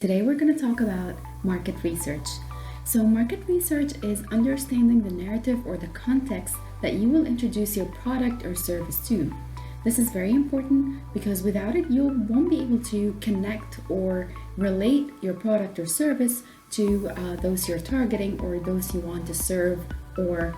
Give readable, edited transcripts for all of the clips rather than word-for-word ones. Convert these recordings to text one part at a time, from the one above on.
Today we're going to talk about market research. So market research is understanding the narrative or the context that you will introduce your product or service to. This is very important because without it you won't be able to connect or relate your product or service to those you're targeting or those you want to serve or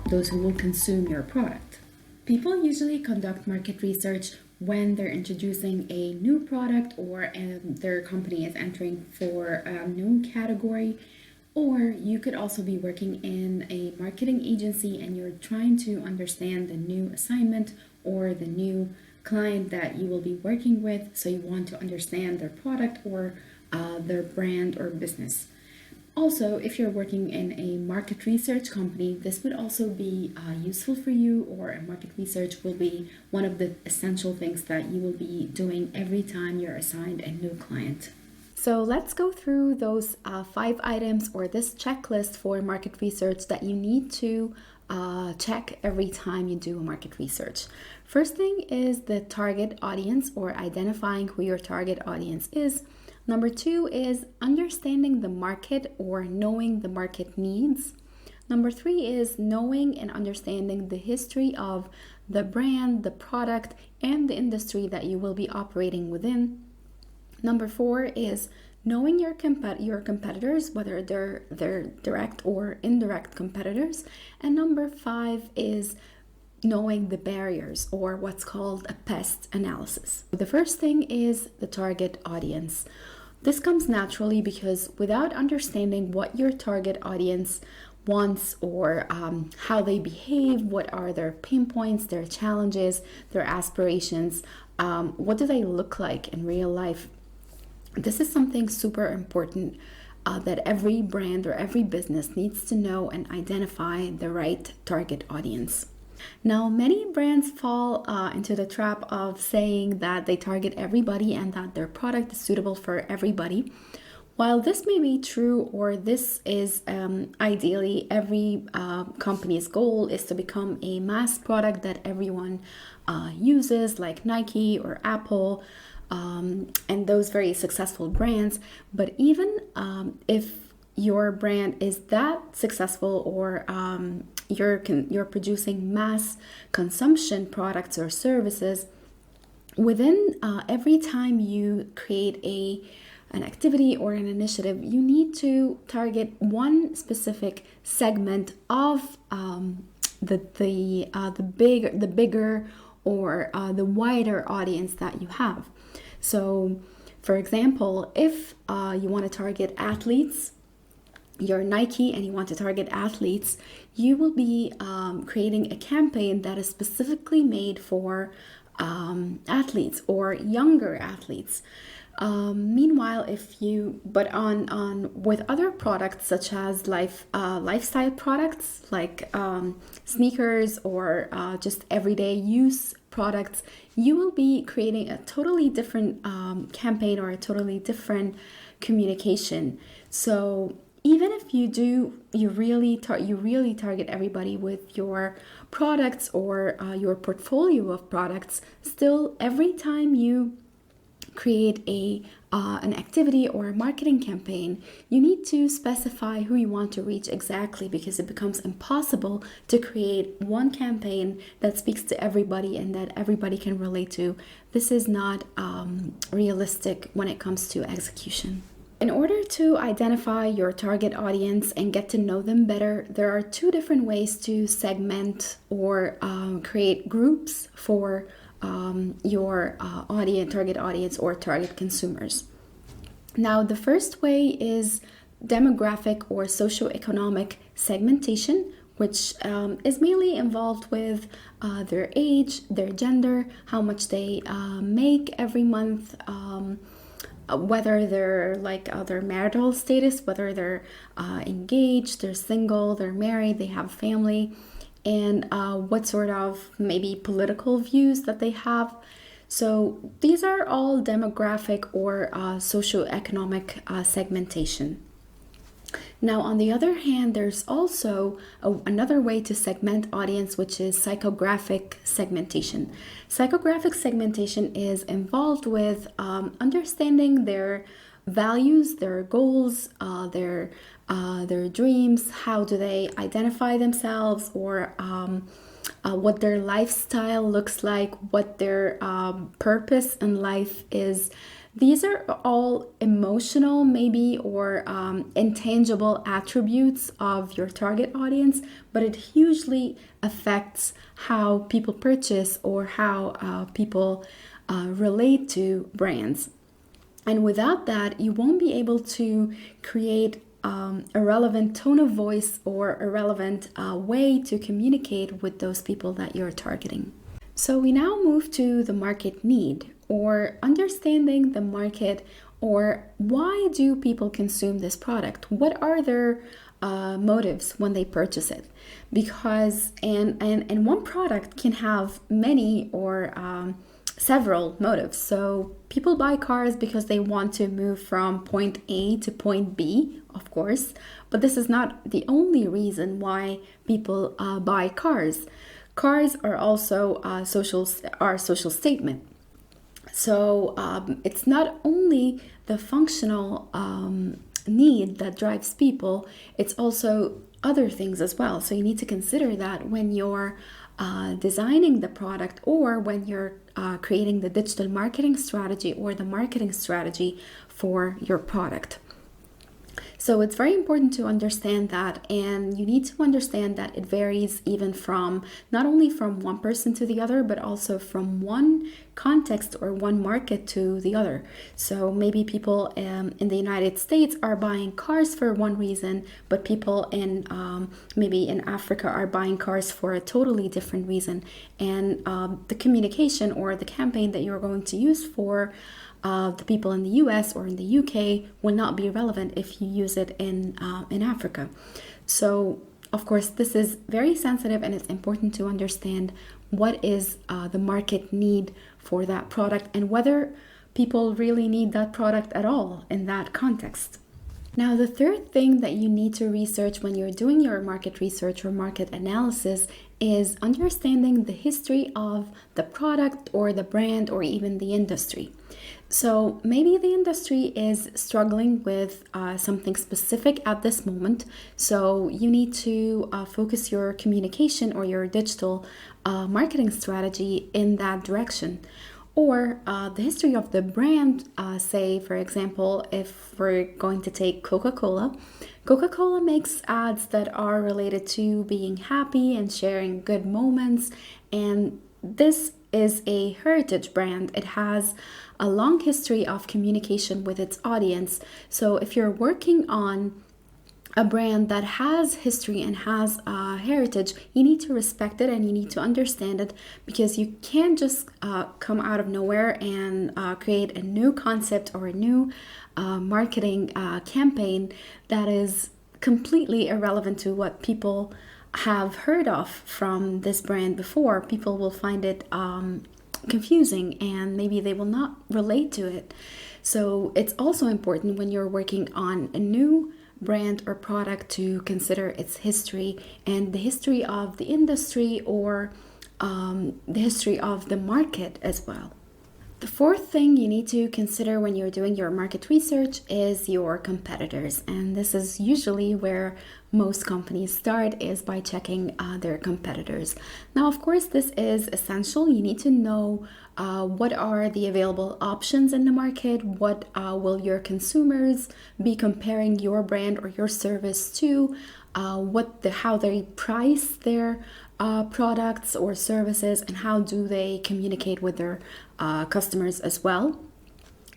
those who will consume your product. People usually conduct market research when they're introducing a new product or their company is entering for a new category, or you could also be working in a marketing agency and you're trying to understand the new assignment or the new client that you will be working with, so you want to understand their product or their brand or business. Also, if you're working in a market research company, this would also be useful for you, or a market research will be one of the essential things that you will be doing every time you're assigned a new client. So let's go through those 5 items or this checklist for market research that you need to check every time you do a market research. First thing is the target audience, or identifying who your target audience is. Number 2 is understanding the market or knowing the market needs. Number 3 is knowing and understanding the history of the brand, the product, and the industry that you will be operating within. Number 4 is knowing your competitors, whether they're direct or indirect competitors. And number 5 is knowing the barriers, or what's called a PEST analysis. The first thing is the target audience. This comes naturally because without understanding what your target audience wants or how they behave, what are their pain points, their challenges, their aspirations, what do they look like in real life, this is something super important that every brand or every business needs to know and identify the right target audience. Now, many brands fall into the trap of saying that they target everybody and that their product is suitable for everybody. While this may be true, or this is ideally every company's goal is to become a mass product that everyone uses, like Nike or Apple, and those very successful brands. But even if your brand is that successful, or you're producing mass consumption products or services, within every time you create an activity or an initiative, you need to target one specific segment of the bigger or the wider audience that you have. So, for example, if you want to target athletes, you're Nike and you want to target athletes, you will be creating a campaign that is specifically made for athletes or younger athletes. Meanwhile, with other products such as lifestyle products like sneakers or just everyday use products, you will be creating a totally different campaign or a totally different communication. So even if you really target everybody with your products or your portfolio of products, still every time you create an activity or a marketing campaign, you need to specify who you want to reach exactly, because it becomes impossible to create one campaign that speaks to everybody and that everybody can relate to. This is not realistic when it comes to execution. In order to identify your target audience and get to know them better, there are 2 different ways to segment or create groups for your target audience or target consumers. Now, the first way is demographic or socioeconomic segmentation, which is mainly involved with their age, their gender, how much they make every month, whether they're their marital status, whether they're engaged, they're single, they're married, they have a family, and what sort of maybe political views that they have. So these are all demographic or socioeconomic segmentation. Now, on the other hand, there's also another way to segment audience, which is psychographic segmentation. Psychographic segmentation is involved with understanding their values, their goals, their dreams, how do they identify themselves, or what their lifestyle looks like, what their purpose in life is. These are all emotional, maybe, or intangible attributes of your target audience, but it hugely affects how people purchase or how people relate to brands. And without that, you won't be able to create a relevant tone of voice or a relevant way to communicate with those people that you're targeting. So we now move to the market need, or understanding the market, or why do people consume this product? What are their motives when they purchase it? Because and one product can have many or several motives. So people buy cars because they want to move from point A to point B, of course, but this is not the only reason why people buy cars. Cars are also social statement. So it's not only the functional need that drives people, it's also other things as well. So you need to consider that when you're designing the product, or when you're creating the digital marketing strategy or the marketing strategy for your product. So it's very important to understand that, and you need to understand that it varies even from not only from one person to the other, but also from one context or one market to the other. So maybe people in the United States are buying cars for one reason, but people in maybe in Africa are buying cars for a totally different reason. And the communication or the campaign that you're going to use for the people in the US or in the UK will not be relevant if you use it in Africa. So of course, this is very sensitive, and it's important to understand what is the market need for that product, and whether people really need that product at all in that context. Now, the third thing that you need to research when you're doing your market research or market analysis is understanding the history of the product or the brand or even the industry. So maybe the industry is struggling with something specific at this moment. So you need to focus your communication or your digital marketing strategy in that direction. Or the history of the brand, say, for example, if we're going to take Coca-Cola. Coca-Cola makes ads that are related to being happy and sharing good moments. And this is a heritage brand. It has a long history of communication with its audience. So if you're working on a brand that has history and has heritage, you need to respect it and you need to understand it, because you can't just come out of nowhere and create a new concept or a new marketing campaign that is completely irrelevant to what people have heard of from this brand before. People will find it confusing, and maybe they will not relate to it. So it's also important when you're working on a new brand or product to consider its history and the history of the industry, or the history of the market as well. The fourth thing you need to consider when you're doing your market research is your competitors. And this is usually where most companies start, is by checking their competitors. Now, of course, this is essential. You need to know what are the available options in the market, what will your consumers be comparing your brand or your service to, how they price their products or services, and how do they communicate with their customers as well.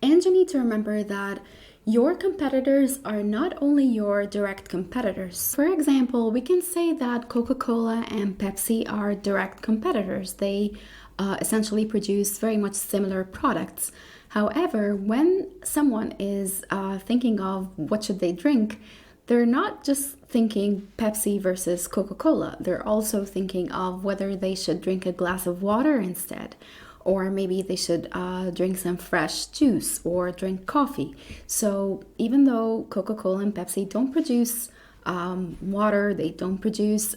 And you need to remember that your competitors are not only your direct competitors. For example, we can say that Coca-Cola and Pepsi are direct competitors. They essentially produce very much similar products. However, when someone is thinking of what should they drink, they're not just thinking Pepsi versus Coca-Cola. They're also thinking of whether they should drink a glass of water instead, or maybe they should drink some fresh juice or drink coffee. So even though Coca-Cola and Pepsi don't produce water, they don't produce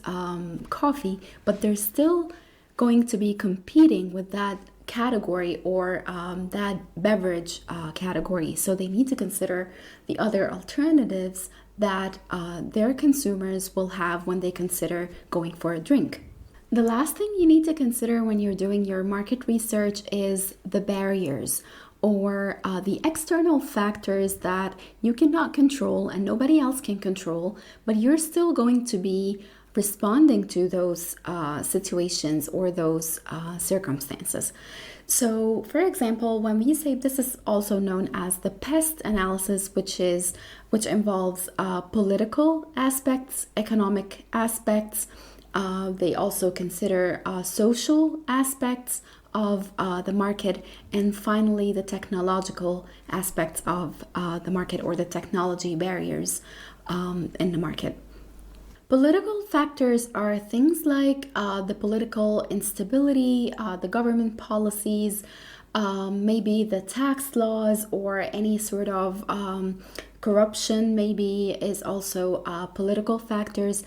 coffee, but they're still going to be competing with that category or that beverage category. So they need to consider the other alternatives that their consumers will have when they consider going for a drink. The last thing you need to consider when you're doing your market research is the barriers or the external factors that you cannot control and nobody else can control, but you're still going to be responding to those situations or those circumstances. So, for example, when we say, this is also known as the PEST analysis, which involves political aspects, economic aspects. They also consider social aspects of the market, and finally the technological aspects of the market or the technology barriers in the market. Political factors are things like the political instability, the government policies, maybe the tax laws, or any sort of corruption maybe is also political factors.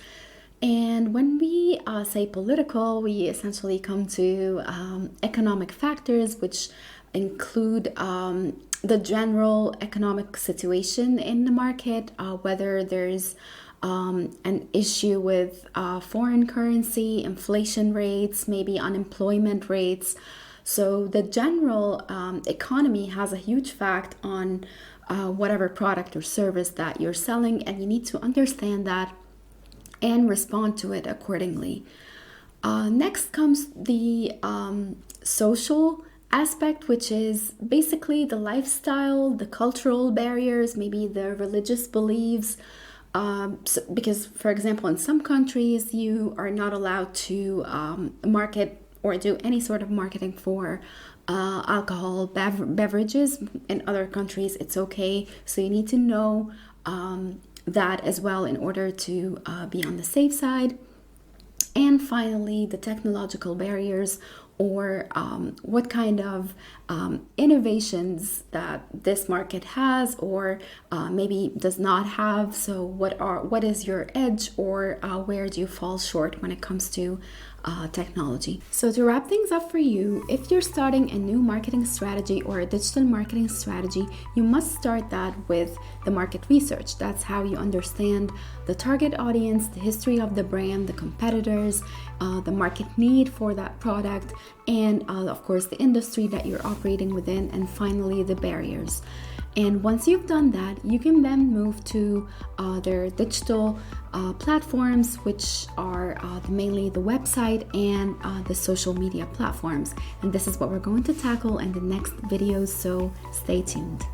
And when we say political, we essentially come to economic factors, which include the general economic situation in the market, whether there's an issue with foreign currency, inflation rates, maybe unemployment rates. So the general economy has a huge fact on whatever product or service that you're selling, and you need to understand that and respond to it accordingly. Next comes the social aspect, which is basically the lifestyle, the cultural barriers, maybe the religious beliefs. Because, for example, in some countries, you are not allowed to market or do any sort of marketing for alcohol beverages. In other countries, it's okay. So you need to know that as well in order to be on the safe side. And finally, the technological barriers, or what kind of innovations that this market has or maybe does not have. So what is your edge, or where do you fall short when it comes to technology? So to wrap things up for you, if you're starting a new marketing strategy or a digital marketing strategy, you must start that with the market research. That's how you understand the target audience, the history of the brand, the competitors, the market need for that product, and of course the industry that you're operating within, and finally the barriers. And once you've done that, you can then move to their digital platforms, which are mainly the website and the social media platforms. And this is what we're going to tackle in the next videos, so stay tuned.